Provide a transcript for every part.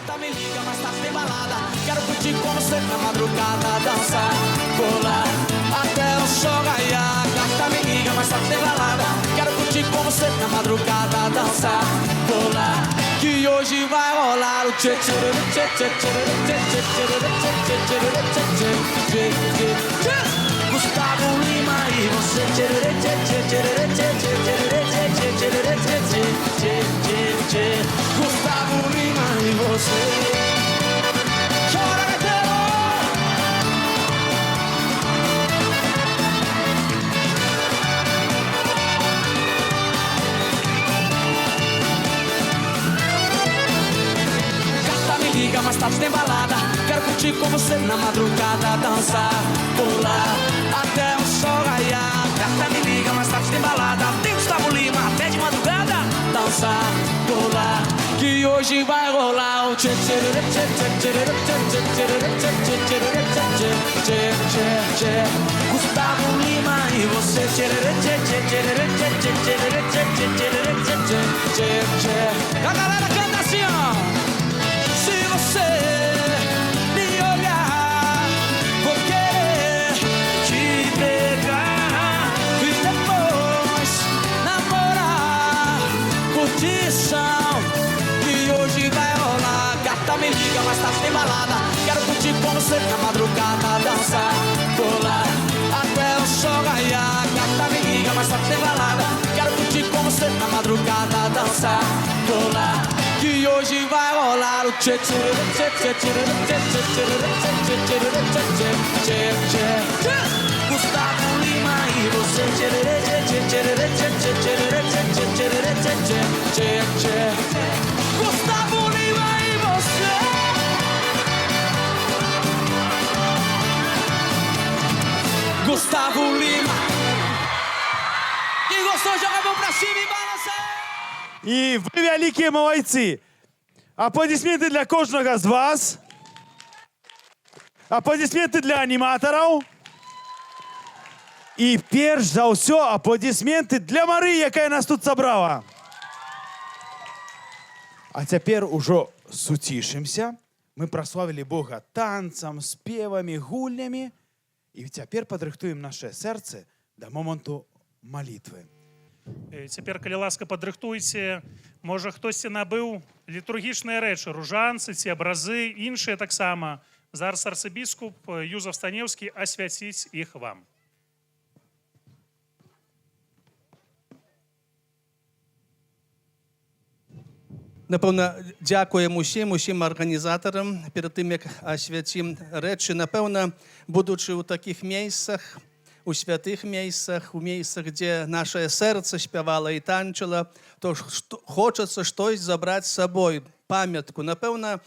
Gata, me liga, mas tá sem balada. Quero curtir com você na madrugada, dançar, pular até o sol raiar. Gata, me liga, mas tá sem balada. Quero curtir com você na madrugada, dançar, pular, que hoje vai rolar o tchê tchê tchê tchê tchê tchê tchê tchê tchê tchê. Gustavo Lima e você tchê tchê tchê tchê tchê tchê tchê tchê tchê. Gustavo Lima e você. Chora, gaiteiro! Gata, me liga, mas tá sem balada. Quero curtir com você na madrugada, dançar, pular até o sol raiar. Gata, me liga, mas tá sem balada. Tem Gustavo Lima até de madrugada, dançar, pular, que hoje vai rolar o tchê tchê tchê tchê tchê tchê tchê tchê. Gustavo Lima e você tchê tchê tchê tchê tchê tchê tchê tchê. A galera canta assim, ó. Se você me olhar, vou querer te pegar e depois namorar, curtição, que hoje vai rolar. Gata, me liga, mas tá sem balada. Quero curtir com você na madrugada, dançar, pular até o sol raiar. Gata, me liga, mas tá sem balada. Quero curtir com você na madrugada, dançar, pular, que hoje vai rolar o tchê tchê tchê tchê tchê tchê tchê tchê. Gustavo Lima e você tchê tchê tchê tchê tchê tchê. Gustavo Lima e você. Gustavo Lima. Quem gostou, joga a mão pra cima e balança. І ви великі молодці. Аплодисменти для кожного з вас. Аплодисменти для аніматорів. І перш за все аплодисменти для Марії, яка нас тут зібрала. А тепер уже сутішимся. Ми прославили Бога танцем, співами, гульнями. І тепер підрихтуємо наше серце до моменту молитви. Цяпер, калі ласка, падрыхтуйце, можа, хтосьці набыў літургічныя рэчы, ружанцы ці абразы, іншыя таксама. Зараз арцыбіскуп Юзаф Станеўскі асвяціць іх вам. Напэўна, дзякуем усім арганізатарам перад тым, як асвяцім рэчы. Напэўна, будучы ў такіх месцах, у святых месцах, у месцах, дзе нашае сэрца спявала і танчыла, то хочацца штось забраць з сабой, памятку. Напэўна,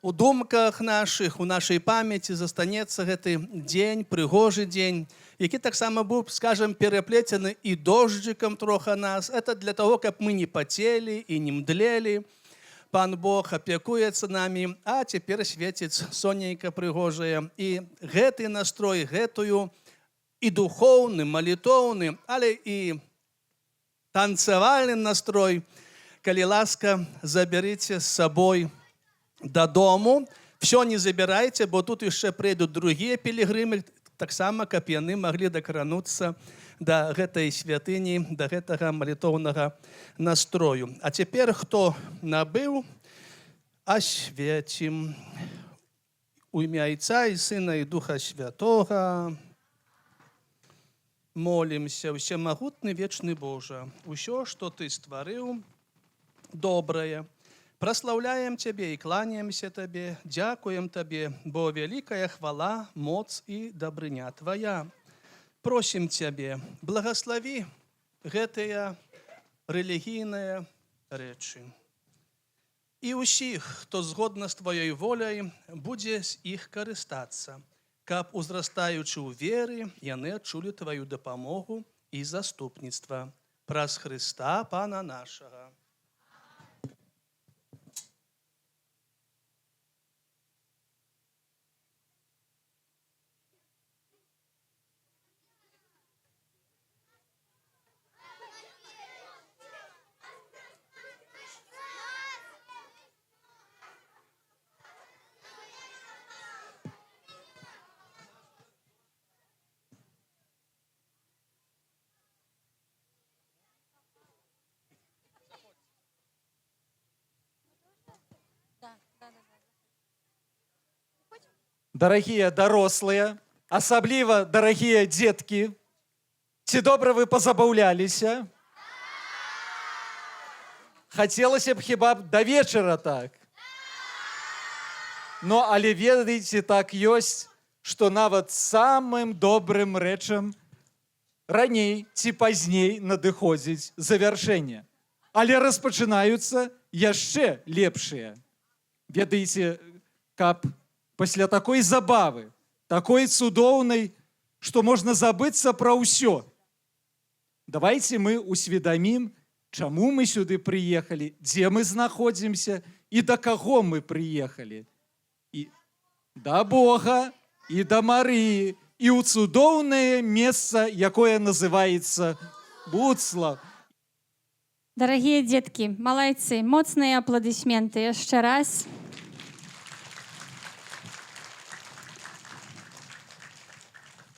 у думках нашых, у нашай памяці застанецца гэты дзень, прыгожы дзень, які таксама быў, скажам, пераплецены і дожджыкам трохи нас. Это для того, каб мы не пацелі і не мдлелі. Пан Бог апякуецца намі, а цяпер свеціць сонейка прыгожая. І гэты настрой, гэтую і духоўны, малітоўны, але і танцавальны настрой, калі ласка, забярыце з сабой дадому. Всё не забірайце, бо тут яшчэ прыйдуць другія пілігрымы, таксама, каб яны маглі дакрануцца да гэтай святыні, да гэтага малітоўнага настрою. А цяпер, хто набыў, асвяцім у імя Отца і Сына і Духа Святога. Молімся, всемагутны вечны Божа, усё, што Ты стварыў, добрае. Праслаўляем Цябе і кланяемся Табе, дзякуем Табе, бо вялікая хвала, моц і дабрыня Твая. Просім Цябе, благаславі гэтыя рэлігійныя рэчы. І ўсіх, хто згодна з Тваёй воляй, будзе з іх карыстацца, каб, узрастаючы ў веры, яны адчулі Тваю дапамогу і заступніцтва. Праз Хрыста, Пана нашага. дарагія дарослыя, асабліва дарагія дзеткі, ці добра вы пазабаўляліся? Хацелася б хіба б да вечара так. Ну, але ведаеце, так ёсць, што нават самым добрым рэчам раней ці пазней надыходзіць завяршэнне. Але распачынаюцца яшчэ лепшыя. Ведаеце, каб пасля такой забавы, такой цудоўнай, што можна забыцца пра ўсё. Давайце мы усведамім, чаму мы сюды прыехалі, дзе мы знаходзімся і да каго мы прыехалі. І да Бога, і да Марыі, і ў цудоўнае месца, якое называецца Буцлав. Дорогие детки, малайцы, моцныя апладысменты яшчэ раз.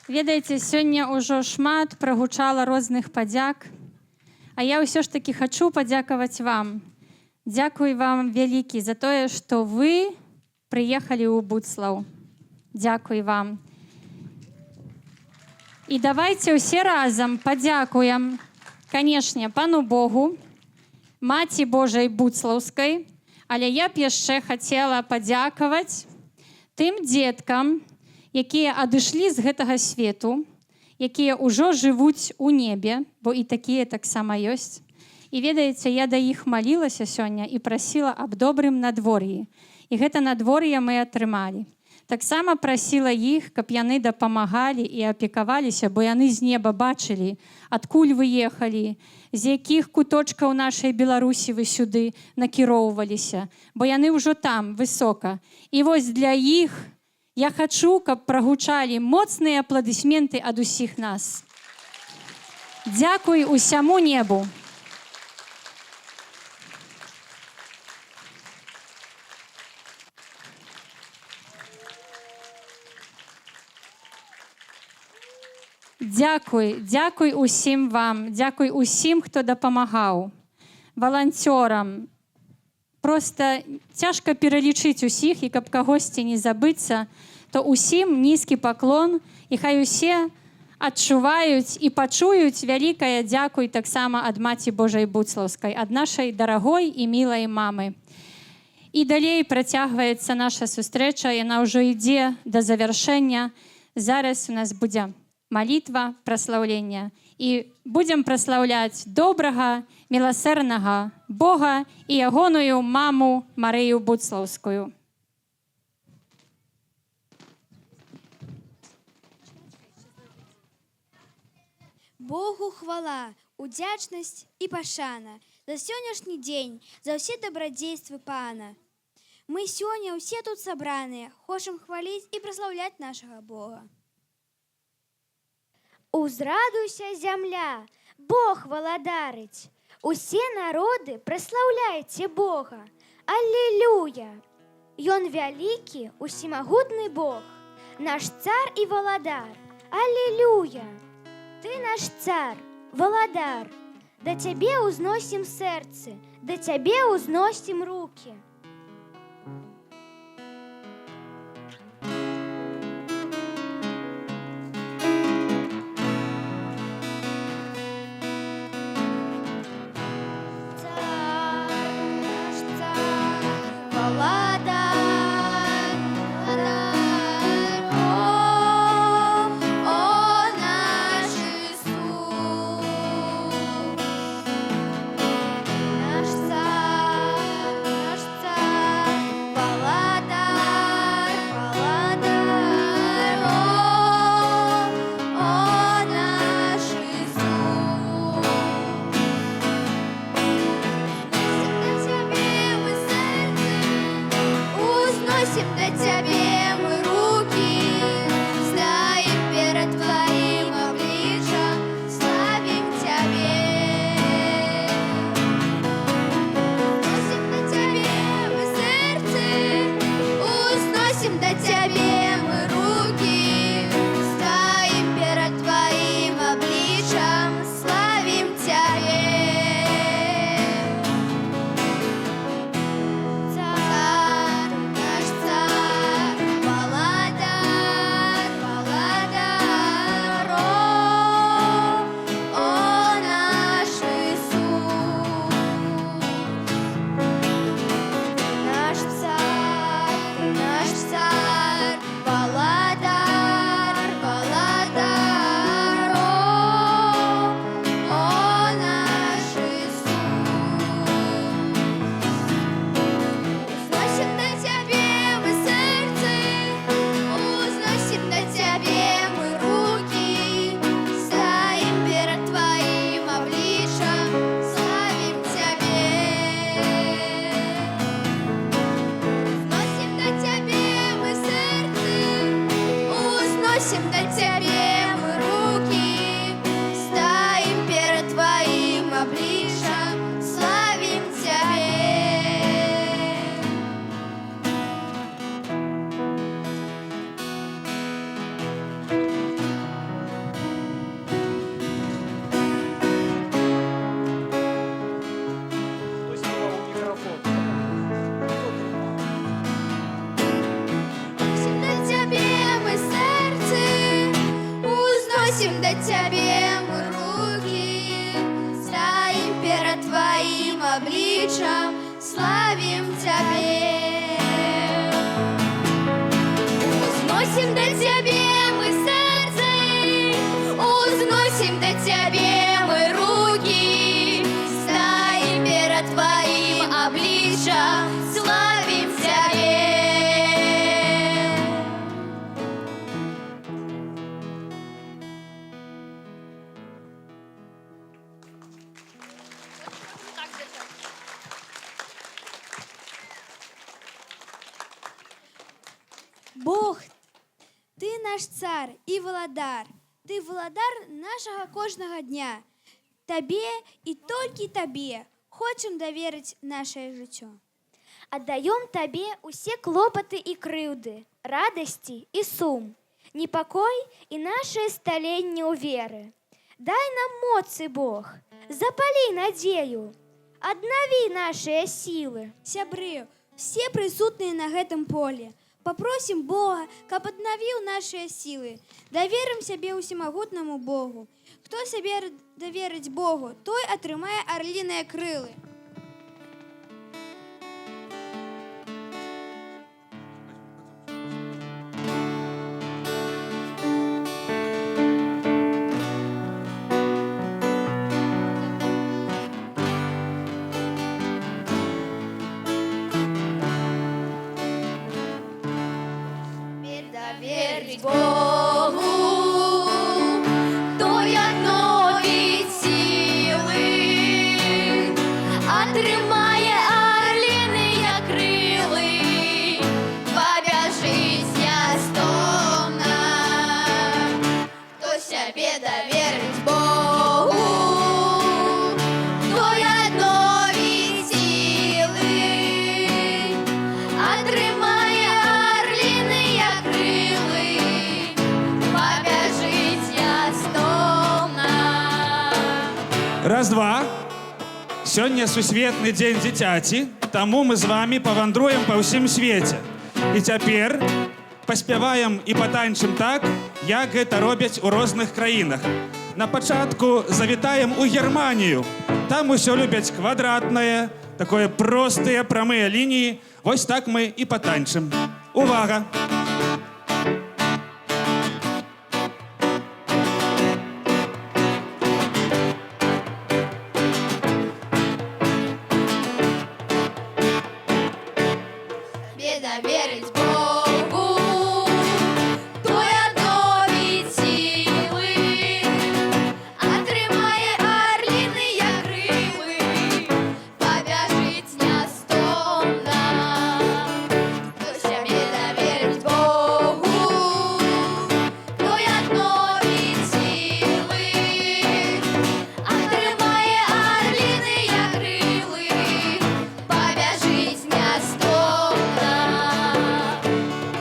Ведаеце, сёння ўжо шмат прагучала розных падзяк, а я ўсё ж таки хачу падзякаваць вам. Дзякуй вам вялікі за тое, што вы прыехалі ў Буцлаў. Дзякуй вам. І давайте ўсе разам падзякуем, канешне, пану Богу, Маці Божай Буцлаўскай, але я б яшчэ хацела падзякаваць тым дзеткам, якія адышлі з гэтага свету, якія ўжо жывуць у небе, бо і такія таксама ёсць. І ведаеце, я да іх малілася сёння і прасіла аб добрым надвор'і. І гэта надвор'е мы атрымалі. Таксама прасіла іх, каб яны дапамагалі і апекаваліся, бо яны з неба бачылі, адкуль вы ехалі, з якіх куточкаў нашай Беларусі вы сюды накіроўваліся, бо яны ўжо там, высока. І вось для іх я хачу, каб прагучалі моцныя апладысменты ад усіх нас. Дзякуй усяму небу. Дзякуй усім вам, дзякуй усім, хто дапамагаў, валанцёрам. Проста цяжка пералічыць усіх, і каб кагосьці не забыцца, то усім нізкі паклон, і хай усе адчуваюць і пачуюць вялікае дзякуй таксама ад Маці Божай Буцлаўскай, ад нашай дарагой і мілай мамы. І далей працягваецца наша сустрэча, яна ўжо ідзе да завяршэння. Зараз у нас будзе малітва, праслаўлення. І будзем праслаўляць добрага, міласэрнага Бога і ягоную маму Марыю Буцлаўскую. Богу хвала, удзячнасць і пашана за сённяшні дзень, за ўсе дабрадзействы Пана. Мы сёння ўсе тут сабраныя, хочам хваліць і праслаўляць нашага Бога. Узрадуйся, зямля, Бог валадарыць. Усе народы праслаўляйце Бога. Аллилуйя! Ён вялікі, усімагутны Бог, наш цар і валадар. Аллилуйя! Ты наш цар, валадар. Да цябе ўзносім сэрцы, да цябе ўзносім рукі. славим Тебе. Узносим до Тебе мы сердце, узносим до Тебе мы руки, стоим перед Твоим обличьем, славим Тебе. Бог, Ти наш цар і володар. Ти володар нашого кожного дня. Тобі і тільки Тобі хочемо довірити наше життя. Отдаем Тебе усе клопоты и крылды, радости и сум, непокой и наши столетние веры. Дай нам моцы, Бог, запали надею, обнови наши силы. Сябры, все присутные на гэтым поле, попросим Бога, каб аднавіў наши силы. Доверим себе усемагутному Богу. Кто себе доверить Богу, той атрымае орлиные крылы. Доверить Богу, той обновить силы, отримає орлиные крылы, побежить ястомно. Кто себе доверить Богу, той обновить силы, отримає орлиные крылы, побежить ястомно. Раз, два. Сёння сусветны дзень дзіцяці, таму мы з вами павандруем па ўсім свеце. І цяпер паспяваем і патанчым так, як гэта робяць у розных краінах. На пачатку завітаем у Германію. Там усё любяць квадратнае, такое простыя прамыя лініі. Вось так мы і патанчым. Увага! Тебе доверить Богу, той обновить силы, отримає орлиные крылы, побежить ястомно. Кто себе доверить Богу, той обновить силы, отримає орлиные крылы, побежить ястомно.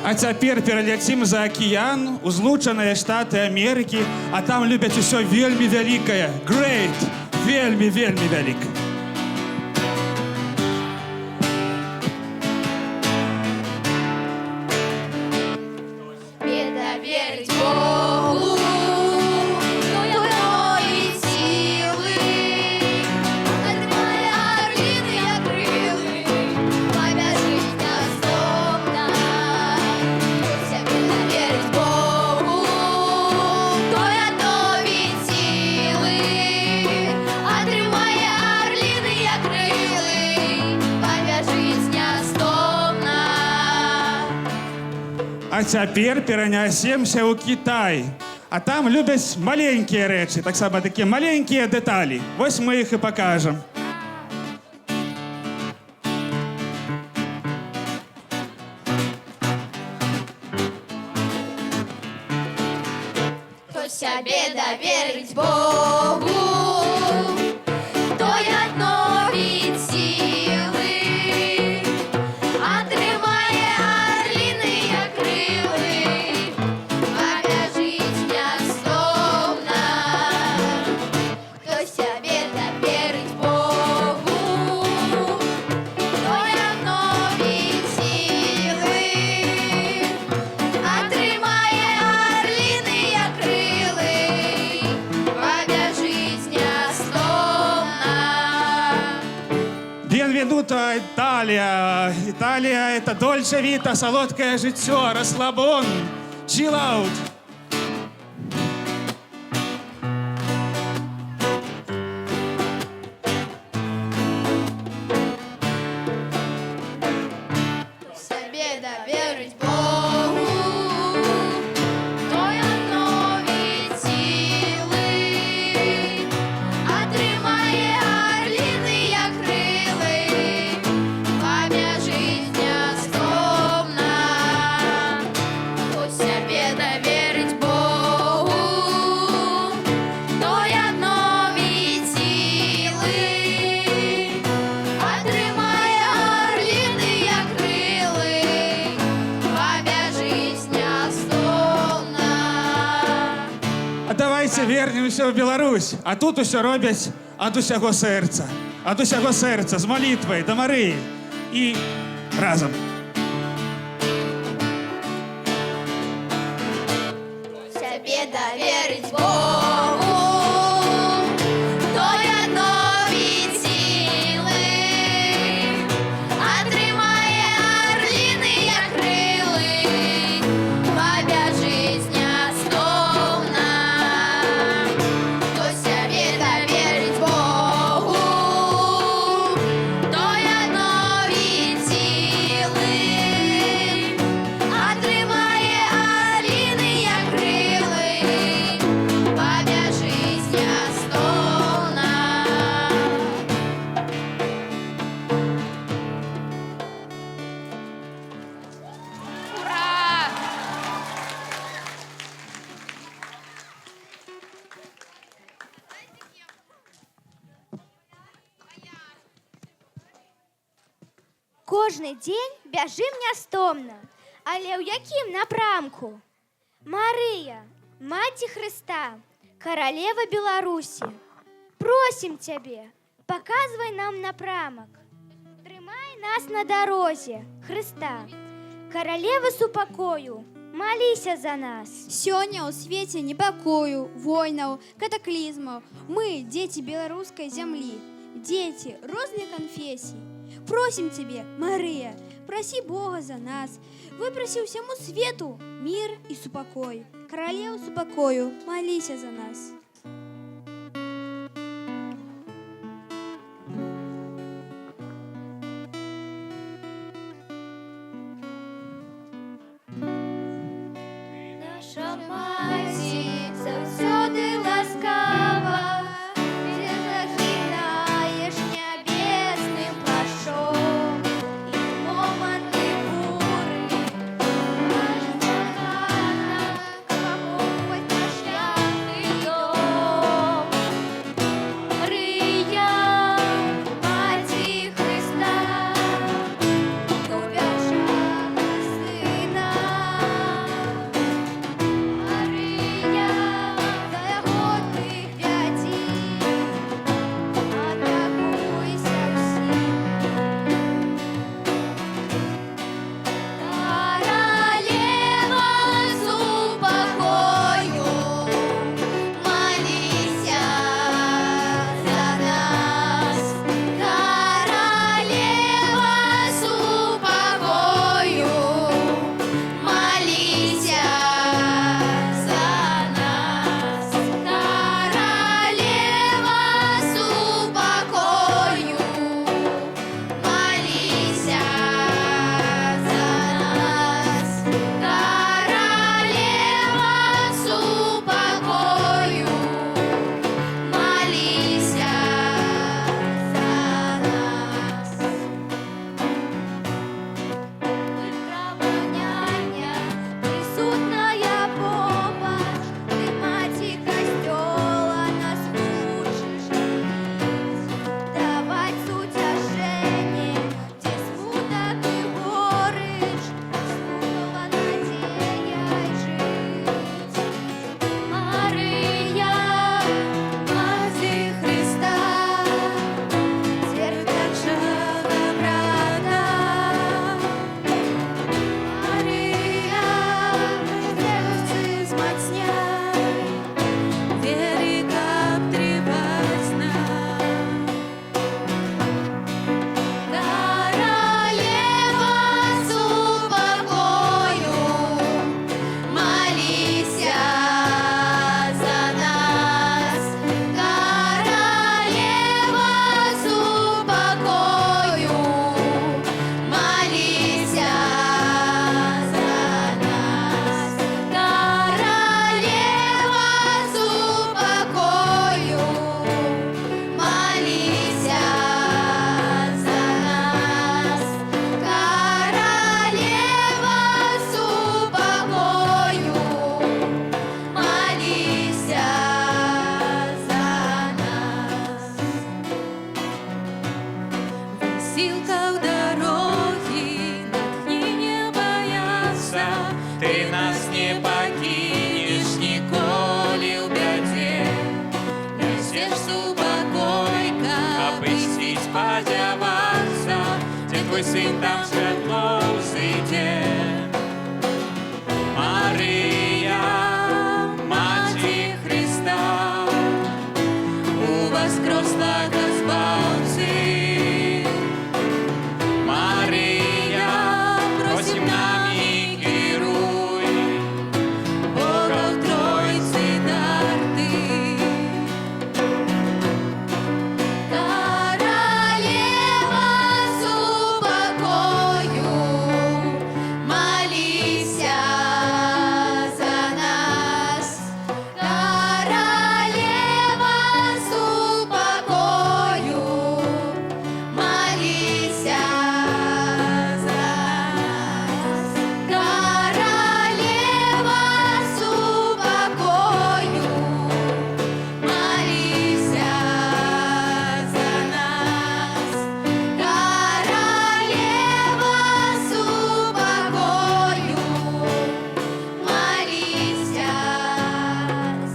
А цяпер пераляцім за акіян у Злучаныя Штаты Амерыкі, а там любяць усё вельмі вялікае. Great! Вельмі, вельмі вялікае. Тебе доверить Богу, той обновить силы, отримає орлиные крылы, побежить ястомно. Тебе доверить Богу, той обновить силы, отримає орлиные крылы, побежить ястомно. А цяпер перанясемся ў Кітай. А там любяць маленькія рэчы, таксама такія маленькія дэталі. Вось мы іх і пакажам. Кто себе доверить Богу, той обновить силы, отримає орлиные крылы, побежить ястомно. Кто себе доверить Богу, той обновить силы, отримає орлиные крылы, побежить ястомно. Италия — это дольче вита, солодкое житье, расслабон, чиллаут. Себе доверить Богу, той обновить силы, отримає орліни, як крили, пам'ять жизня скромна. Хто себе доверить Богу, той обновить силы, отримає орліни, як крили, пам'ять жизня скромна. А давайте вернемся в Беларусь. А тут усе роблять ад усяго серця. Ад усяго серця, з молитвою до Марії. І разом. Себе доверить Богу, той обновить силы, отримає орліни, як крили, пам'ять жизня скромна. Хто себе доверить Богу, той обновить силы, отримає орліни, як крили, пам'ять жизня скромна. Ура! Кожний день бяжим нястомна, але ў якім напрамку? Марыя, Маці Хрыста, каралева Беларусі, просім цябе, паказвай нам напрамак. Трымай нас на дарозе, Хрыста, каралева супакою, маліся за нас. Сёння ў свеце непакою, войнаў, катаклізмаў. Мы, дзеці беларускай зямлі, дзеці розных канфесій. Просім цябе, Марыя, прасі Бога за нас. Выпрасі ўсяму свету мір і супакой. Каралеў супакою, маліся за нас. Наша маці заўсёды ласкава, ты захінаеш нябесным плашчом, і ў моманты буры аж закана камусь на шляхты дом. Марыя, Маці Хрыста, любящая сына, Син там світло взійде. Марія, Маті Христа, у воскресла Збавці. Марія, просим нами керуй, Бога в Тройці дар ти. Королева с упокою, молися за нас. Королева с упокою, молися за нас. Королева с упокою, молися за нас. Королева с упокою, молися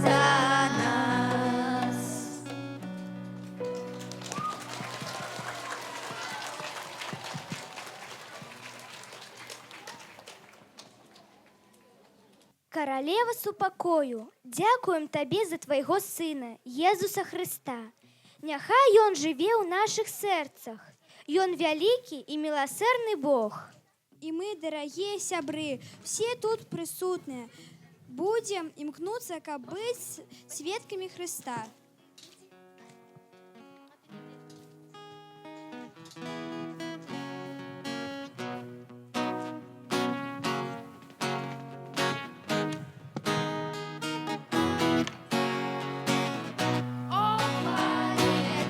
за нас. Королева с упокою, дякуем Табе за Твоего Сына, Езуса Христа. Няхай Он живе у наших сердцах. Ён вялікі і милосердный Бог. И мы, дорогие сябры, все тут присутные, будем имкнуться, как быть свідками Христа.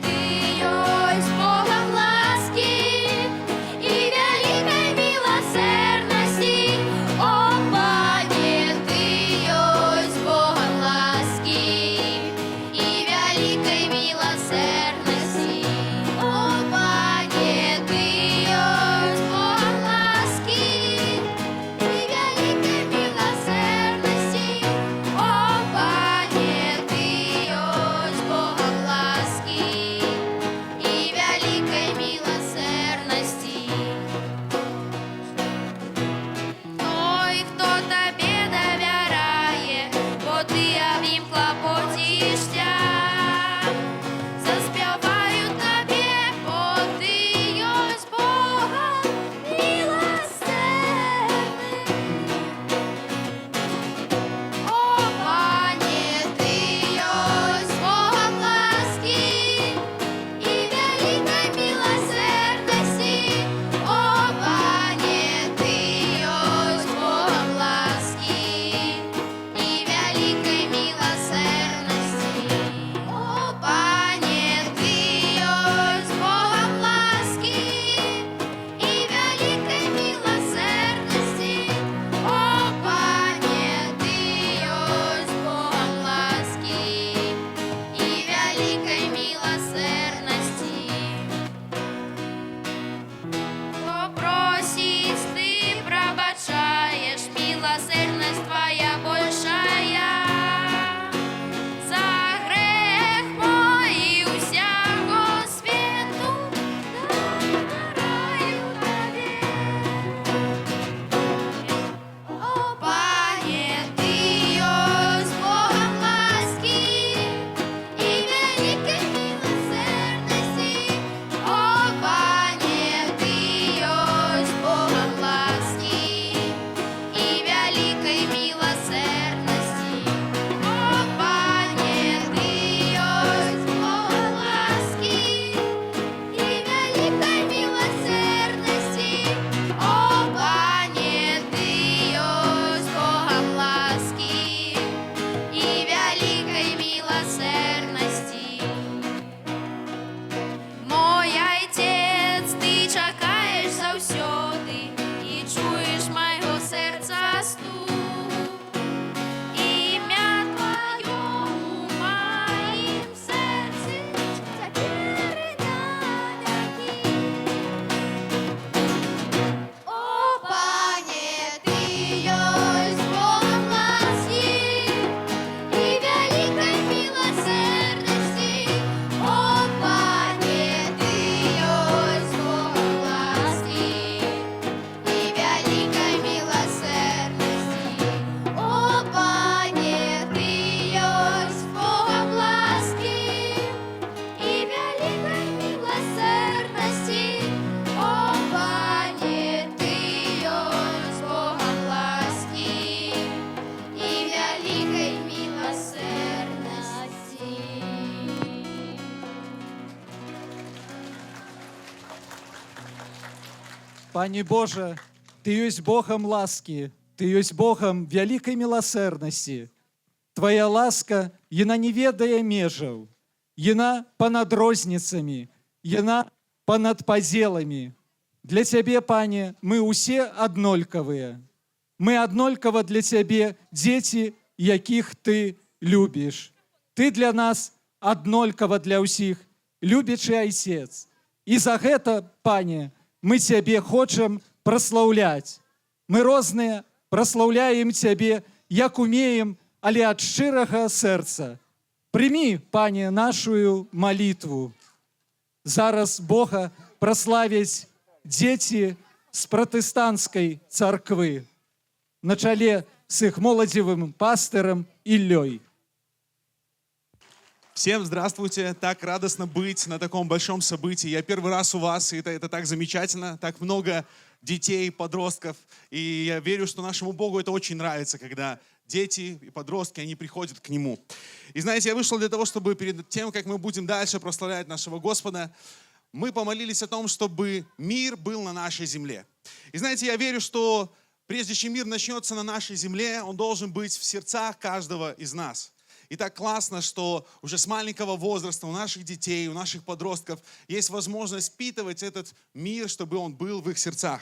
Ты ёсць Богом ласки и великой милосердности. О, Пане, Ты ёсць Богом ласки и Пане Боже, Ты есть Богом ласки, Ты есть Богом великой милосердности. Твоя ласка, яна не ведае межаў, яна понад розніцамі, яна понад падзеламі. Для Цябе, Пане, мы усе аднолькавыя. Мы аднолькава для Цябе дзеці, якіх Ты любіш. Ты для нас аднолькава для ўсіх, любячы Айцец. І за гэта, Пане, мы Цябе хочам праслаўляць. Мы розныя праслаўляем Цябе, як умеем, але ад шчырага сэрца. Прымі, Пане, нашу малітву. Зараз Бога праславяць дзеці з пратэстанцкай царквы на чале с их моладзевым пастырам Іллёй. Всем здравствуйте, так радостно быть на таком большом событии. Я первый раз у вас, и это так замечательно, так много детей, подростков. И я верю, что нашему Богу это очень нравится, когда дети и подростки, они приходят к Нему. И знаете, я вышел для того, чтобы перед тем, как мы будем дальше прославлять нашего Господа, мы помолились о том, чтобы мир был на нашей земле. И знаете, я верю, что прежде чем мир начнется на нашей земле, он должен быть в сердцах каждого из нас. И так классно, что уже с маленького возраста у наших детей, у наших подростков есть возможность впитывать этот мир, чтобы он был в их сердцах.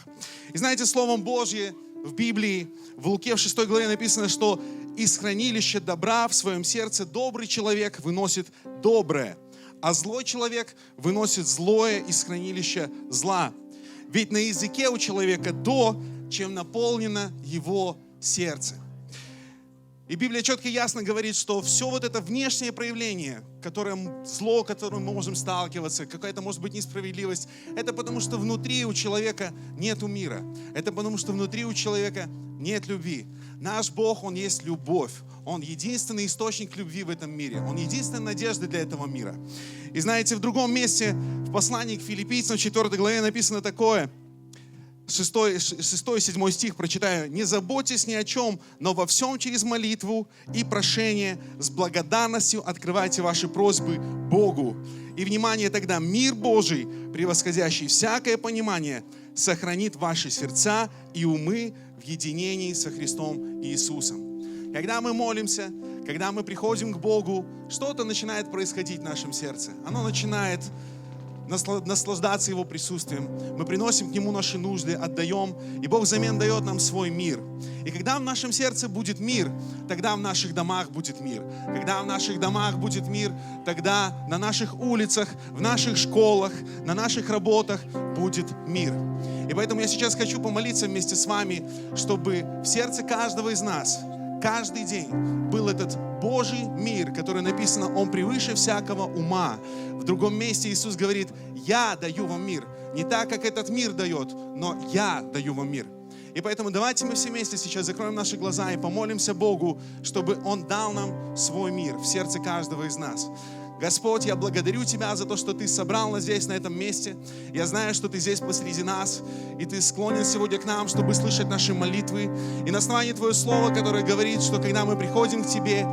И знаете, Словом Божьим в Библии, в Луке в 6 главе написано, что из хранилища добра в своем сердце добрый человек выносит доброе, а злой человек выносит злое из хранилища зла. Ведь на языке у человека то, чем наполнено его сердце. И Библия четко и ясно говорит, что все вот это внешнее проявление, зло, которым мы можем сталкиваться, какая-то может быть несправедливость, это потому что внутри у человека нету мира. Это потому что внутри у человека нет любви. Наш Бог, Он есть любовь. Он единственный источник любви в этом мире. Он единственная надежда для этого мира. И знаете, в другом месте, в послании к Филиппийцам, 4 главе написано такое, 6-7 стих прочитаю. «Не заботьтесь ни о чем, но во всем через молитву и прошение с благодарностью открывайте ваши просьбы Богу. И, внимание, тогда мир Божий, превосходящий всякое понимание, сохранит ваши сердца и умы в единении со Христом Иисусом». Когда мы молимся, когда мы приходим к Богу, что-то начинает происходить в нашем сердце. Оно начинает наслаждаться Его присутствием. Мы приносим к Нему наши нужды, отдаем, и Бог взамен дает нам свой мир. И когда в нашем сердце будет мир, тогда в наших домах будет мир. Когда в наших домах будет мир, тогда на наших улицах, в наших школах, на наших работах будет мир. И поэтому я сейчас хочу помолиться вместе с вами, чтобы в сердце каждого из нас каждый день был этот Божий мир, который написано, Он превыше всякого ума. В другом месте Иисус говорит, я даю вам мир. Не так, как этот мир дает, но я даю вам мир. И поэтому давайте мы все вместе сейчас закроем наши глаза и помолимся Богу, чтобы Он дал нам свой мир в сердце каждого из нас. Господь, я благодарю Тебя за то, что Ты собрал нас здесь, на этом месте. Я знаю, что Ты здесь посреди нас, и Ты склонен сегодня к нам, чтобы слышать наши молитвы. И на основании Твоего Слова, которое говорит, что когда мы приходим к Тебе,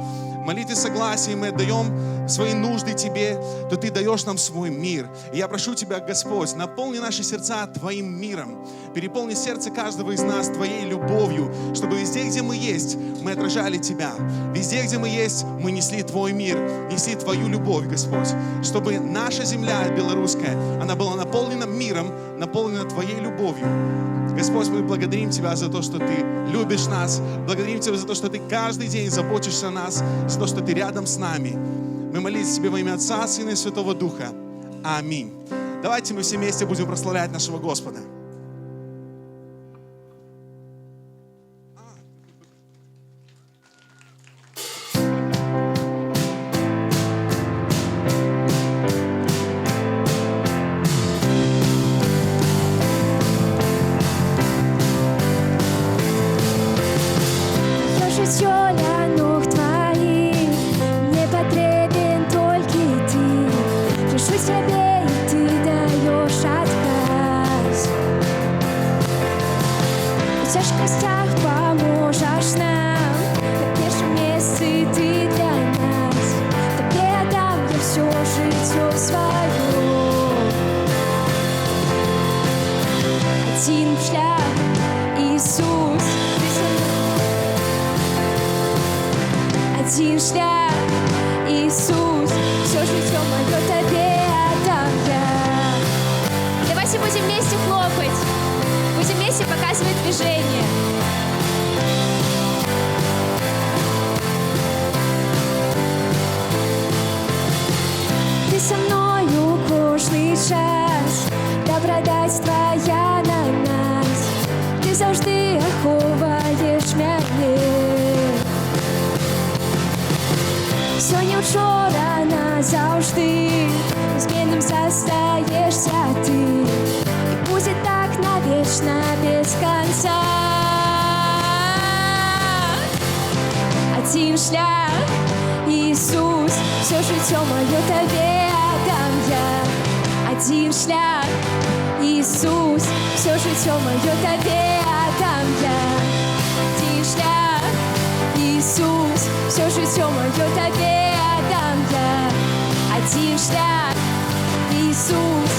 молитве согласия, мы отдаем свои нужды Тебе, то Ты даешь нам свой мир. И я прошу Тебя, Господь, наполни наши сердца Твоим миром. Переполни сердце каждого из нас Твоей любовью, чтобы везде, где мы есть, мы отражали Тебя. Везде, где мы есть, мы несли Твой мир, несли Твою любовь, Господь. Чтобы наша земля белорусская, она была наполнена миром, наполнена Твоей любовью. Господь, мы благодарим Тебя за то, что Ты любишь нас. Благодарим Тебя за то, что Ты каждый день заботишься о нас, за то, что Ты рядом с нами. Мы молимся Тебе во имя Отца, Сына и Святого Духа. Аминь. Давайте мы все вместе будем прославлять нашего Господа. Один шлях, Иисус, ты со мной. Один шлях, Иисус, все житье мое тебе отдам я. Давайте будем вместе хлопать, будем вместе показывать движение. Ти со мною кожний час, добродать твоя на нас, ти завжди ховаєш мене. Сьогодні, вчора, назавжди, незмінним зостаєшся ти, і буде так навечно, без конца. Один шлях, Иисус, все житье мое тебе отдам я. Один шлях, Иисус, все житье мое тебе отдам я. Один шлях, Иисус, все житье мое тебе отдам я. Один шлях, Иисус.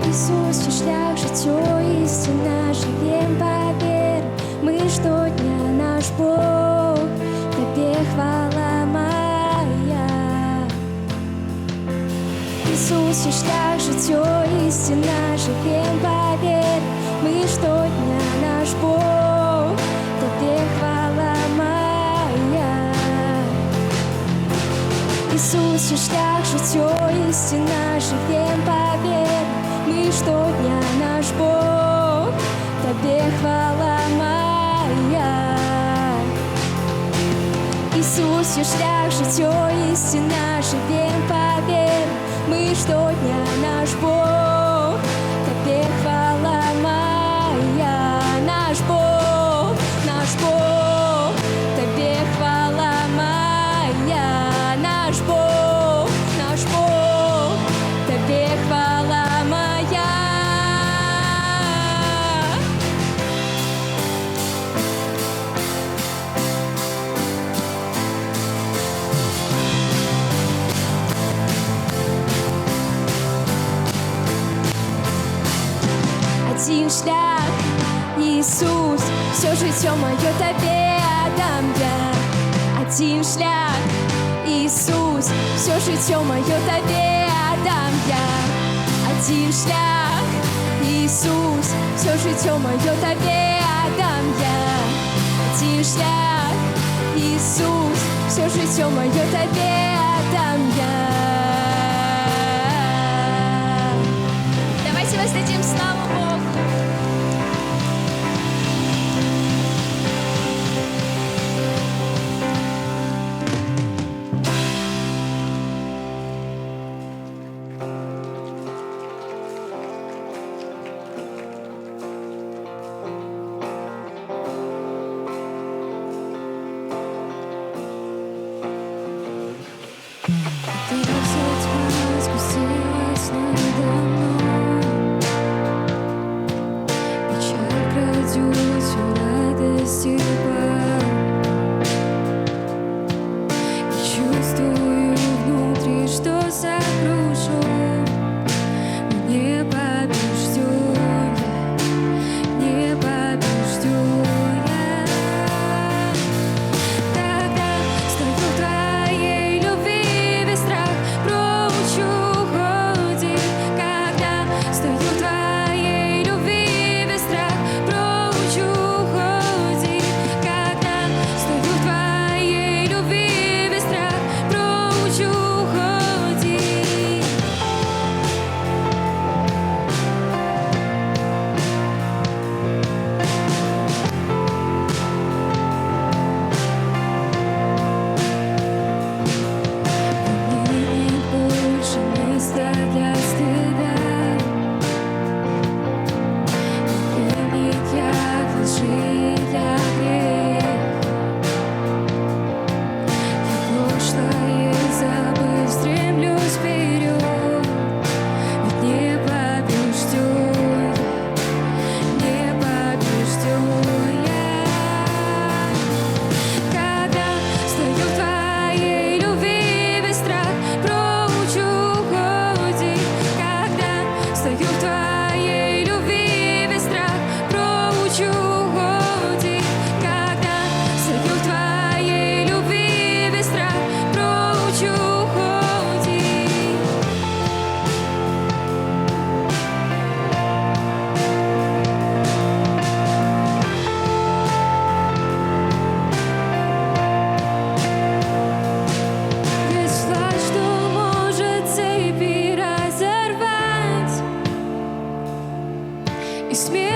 Иисус, чей шлях, житье, истина, живем по вере. Мы щодня наш Бог, тебе хвала моя. Иисус, чей шлях, житье, истина, живем по вере. Мы щодня наш Бог, тебе хвала моя. Иисус, чей шлях, житье, истина, живем по вере. Мы щодня наш Бог, тебе хвала моя. Иисус, чей шлях, житье, истина, живем по вере. Мы щодня наш Бог, тебе хвала моя. Наш Бог, тебе хвала моя. Наш Бог, тебе хвала моя. Один шлях, Иисус, все житье мое тебе отдам я. Один шлях, Иисус, все житье мое тебе отдам я. Один шлях, Иисус, все житье мое тебе отдам я. Один шлях, Иисус, все житье мое тебе отдам я. Давайте воздадим славу Богу. Ты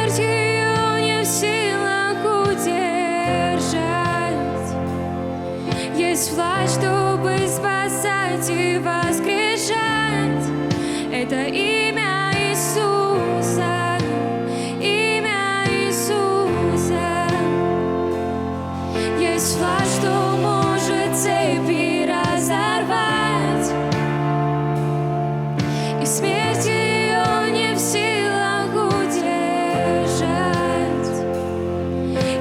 смерть ее не в силах удержать. Есть власть, чтобы спасать и воскрешать. Это имя Иисуса, имя Иисуса. Есть власть, что может цепи разорвать, и смерть ее не в силах удержать.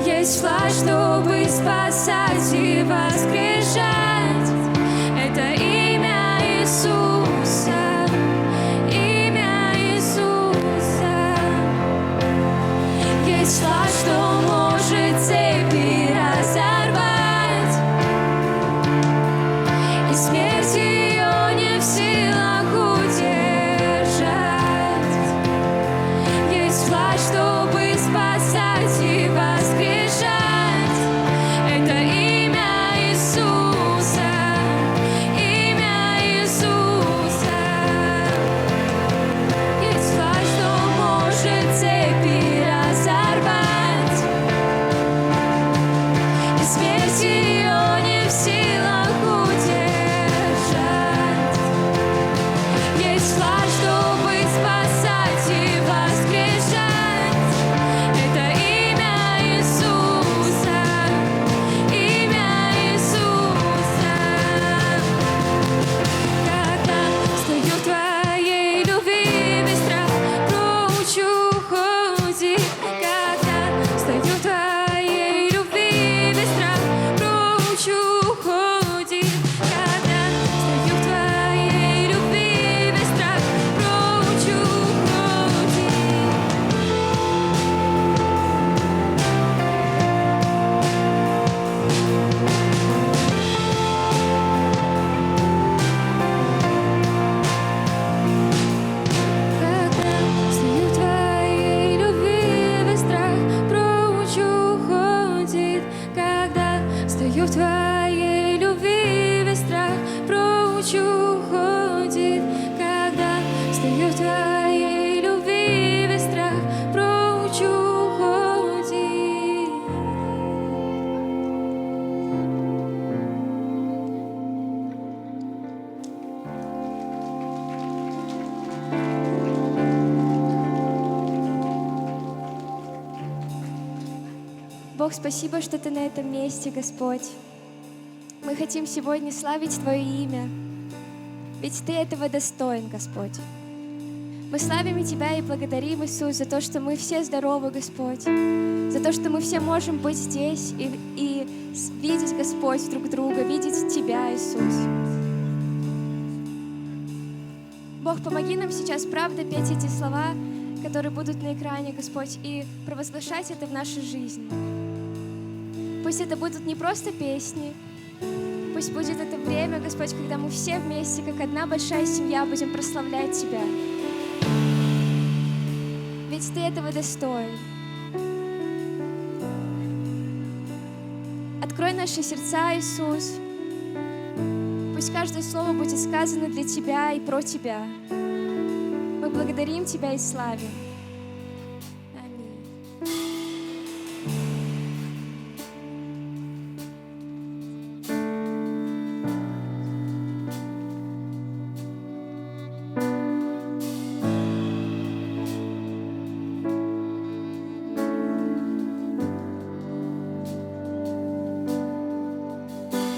Есть власть, чтобы спасать и воскрешать. Это имя Иисуса, имя Иисуса. Есть власть, что может цепи разорвать, и смерть ее не в силах удержать. Есть власть, чтобы спасать и воскрешать. Это имя Иисуса, имя Иисуса. Есть власть, что может цепи разорвать, и смерть ее не в силах удержать. Есть власть, чтобы спасать и воскрешать. Это имя Иисуса, имя Иисуса. Когда стою в твоей любви, весь страх прочь уходит. Когда стою в твоей любви, весь страх прочь уходит. Когда стою в твоей любви, весь страх прочь уходит. Когда стою в твоей любви, весь страх прочь уходит. Когда стою в твоей любви, весь страх прочь уходит. Когда стою в твоей любви, весь страх прочь уходит. Бог, спасибо, что Ты на этом месте, Господь. Мы хотим сегодня славить Твое имя, ведь Ты этого достоин, Господь. Мы славим Тебя и благодарим, Иисус, за то, что мы все здоровы, Господь, за то, что мы все можем быть здесь и видеть, Господь, друг друга, видеть Тебя, Иисус. Бог, помоги нам сейчас, правда, петь эти слова, которые будут на экране, Господь, и провозглашать это в нашей жизни. Пусть это будут не просто песни, пусть будет это время, Господь, когда мы все вместе, как одна большая семья, будем прославлять Тебя. Ведь Ты этого достоин. Открой наши сердца, Иисус. Пусть каждое слово будет сказано для Тебя и про Тебя. Мы благодарим Тебя и славим. Аминь.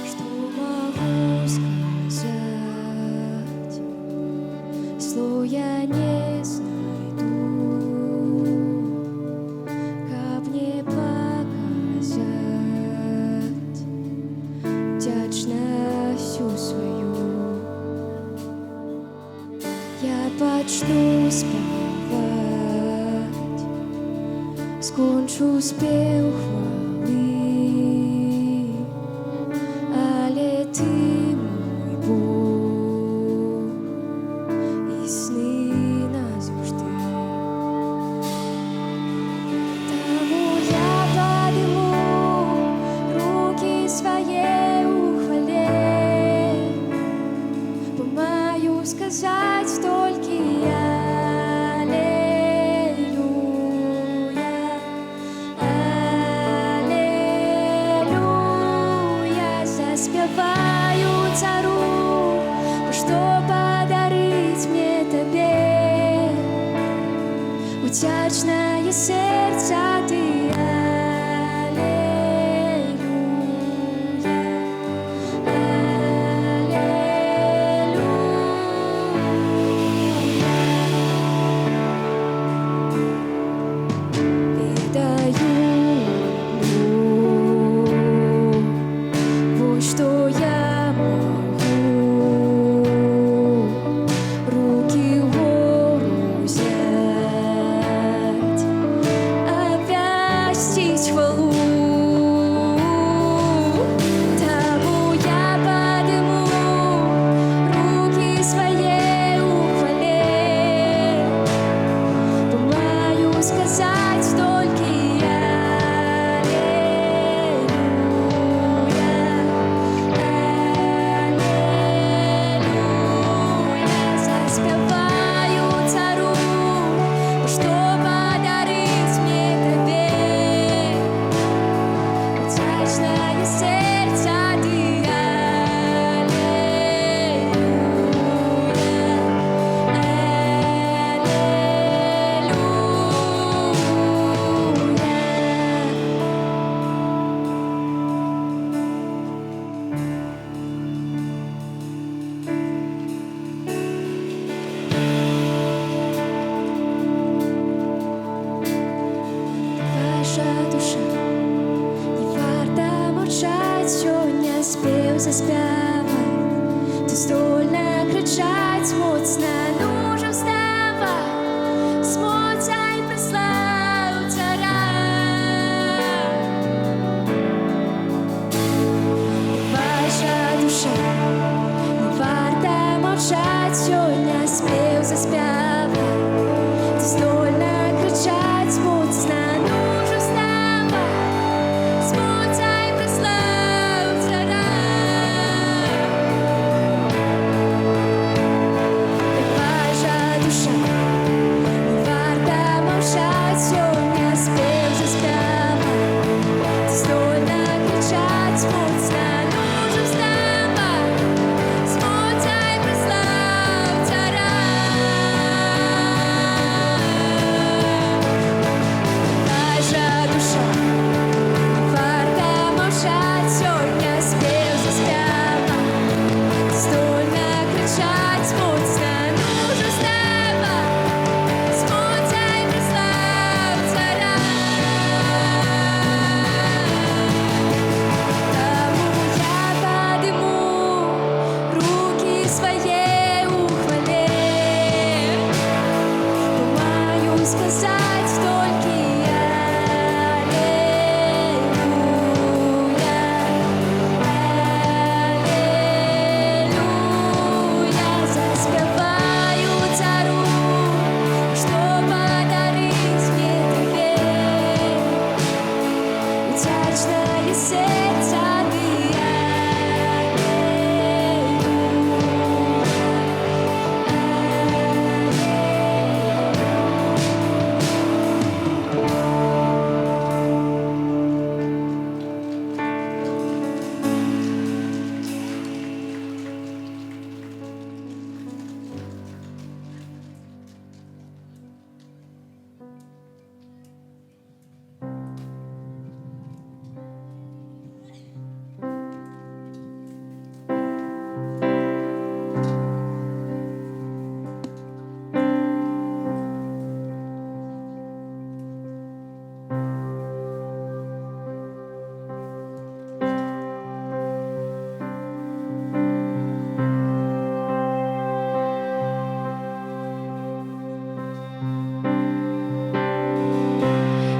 Что могу сказать? Слов я не знайду, как мне показать вдячностью свою. Я почну спевать, скончу спев хвали, але Ты мой Бог, і сни назавжди. Тому я подниму руки своей у хвале, бо маю сказать только аллилуйя. цару, что подарить мне тебе. Утячное сердце ты, аллилуйя, вот что я могу, руки вгору взять, обвястись хвалу. Тому я подниму руки своей ухвале, помаю сказать только заспеваю цару, что подарить мне тебе. Утячное сердце ты, Ваша душа не варта мовчать, сьогодні спів заспівай. Ти здольна кричать моцно, ну же вставай, смотай, прослав царя. Ваша душа не варта мовчать, сьогодні спів заспівай. Ти здольна кричать моцно, ну же вставай, смотай, прослав царя. Ваша душа не варта мовчать, сьогодні спів заспівай. Ти здольна кричать моцно, ну же вставай, смотай, прослав царя. Ваша душа не варта мовчать, сьогодні спів заспівай. Ти здольна кричать моцно, ну же вставай, смотай, прослав царя. Тому я подниму руки своей ухвале, помаю сказать только аллилуйя, заспеваю цару, что подарить мне тебе. Утячное сердце ты,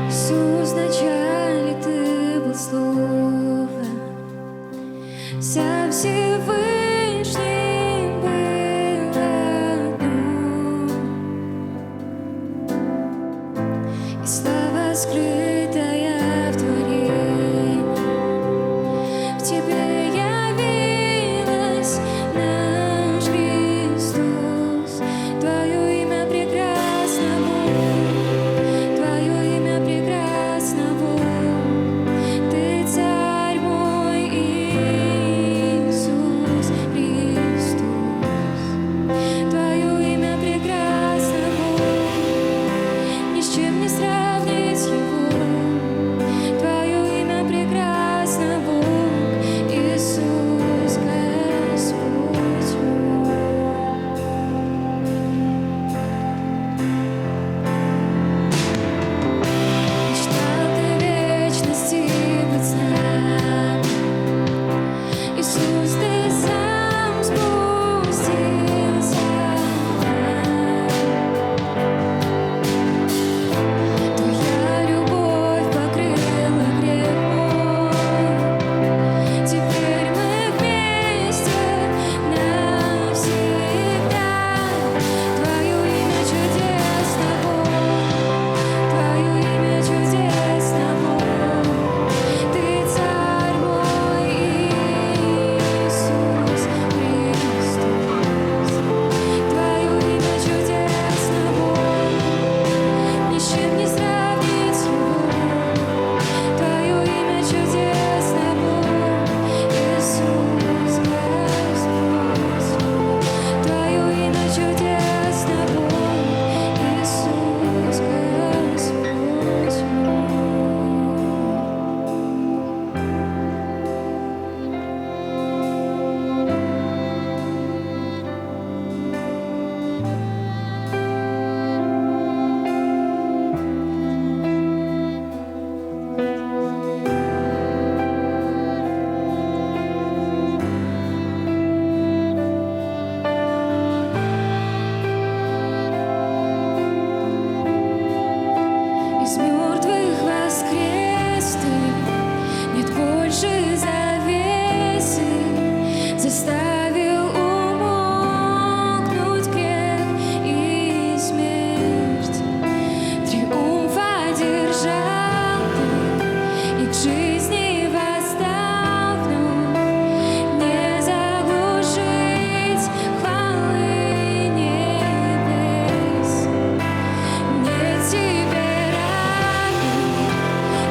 Иисус, вначале ты был Слово, вся Всевышним был одно, и слава скрытая в творении, в тебе явилась наш Христос. Твое имя прекрасно, Бог, Твое имя прекрасно, Бог, Ты царь мой Иисус.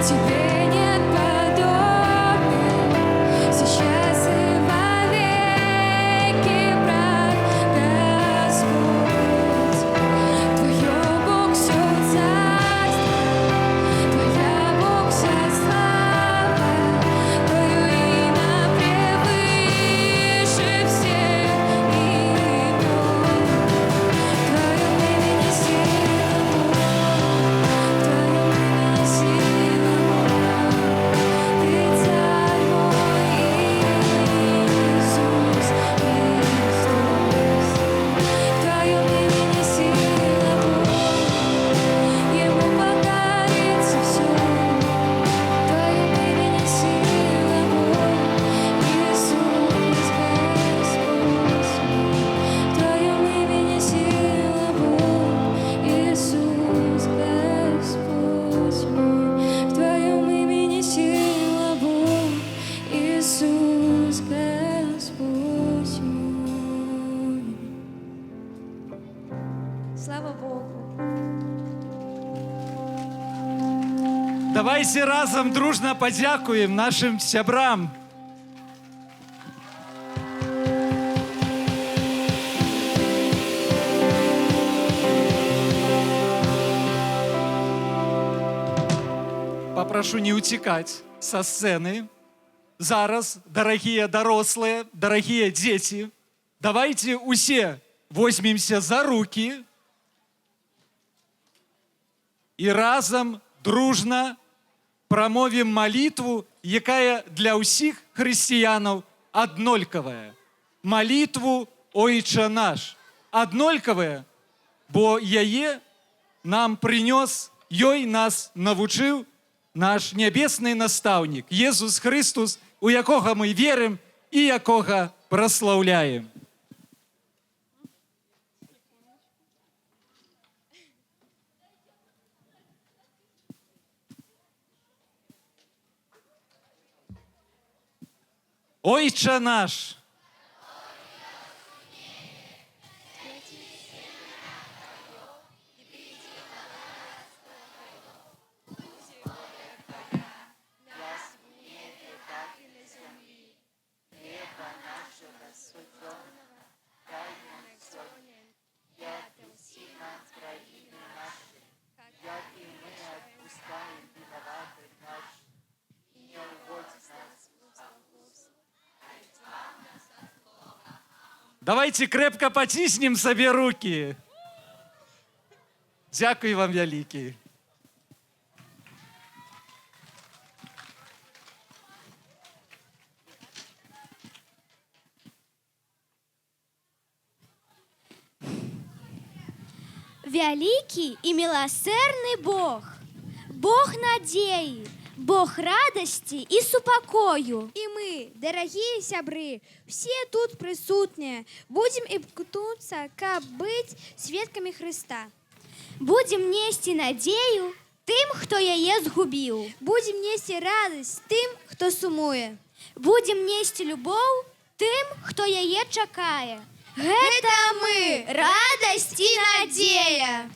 тебе нет подобия, сейчас и вовеки, брат Господь. Твое Бог все царство, Твоя Бог вся слава, Твое имя превыше всех имен. В Твоем имени сила Бога, в Твоем имени сила Бога. Ты царь мой Иисус Христос. В Твоем имени сила Бога, Ему покорится все. В Твоем имени сила Бога, Иисус Господь. В Твоем имени сила Бога, Иисус Господь мой. В Твоем имени сила Бога, Иисус Господь мой. Слава Богу. Давайте разом дружно подякуем нашим сябрам. Попрошу не утекать со сцены. Зараз, дорогие дорослые, дорогие дети, давайте усе возьмемся за руки і разом дружно промовім молитву, якая для усіх християнов однолькавая. Молитву «Ойче наш». Однолькавая, бо яе нам принес, ёй нас навучив наш небесний наставник Єсус Христос, у якого ми віримо і якого прославляємо. Ойче наш, давайте крепко потиснем собі руки. Дякую вам велике. Великий и милосердный Бог, Бог надеи, Бог радости и супокою. И мы, дорогие сябры, все тут присутные, будем имкнуться, как быть свідками Христа. Будем нести надею тим, хто яе згубіў. Будем нести радость тем, кто сумуе. Будем нести любоў тым, хто яе чакае. Это мы, радость и надея.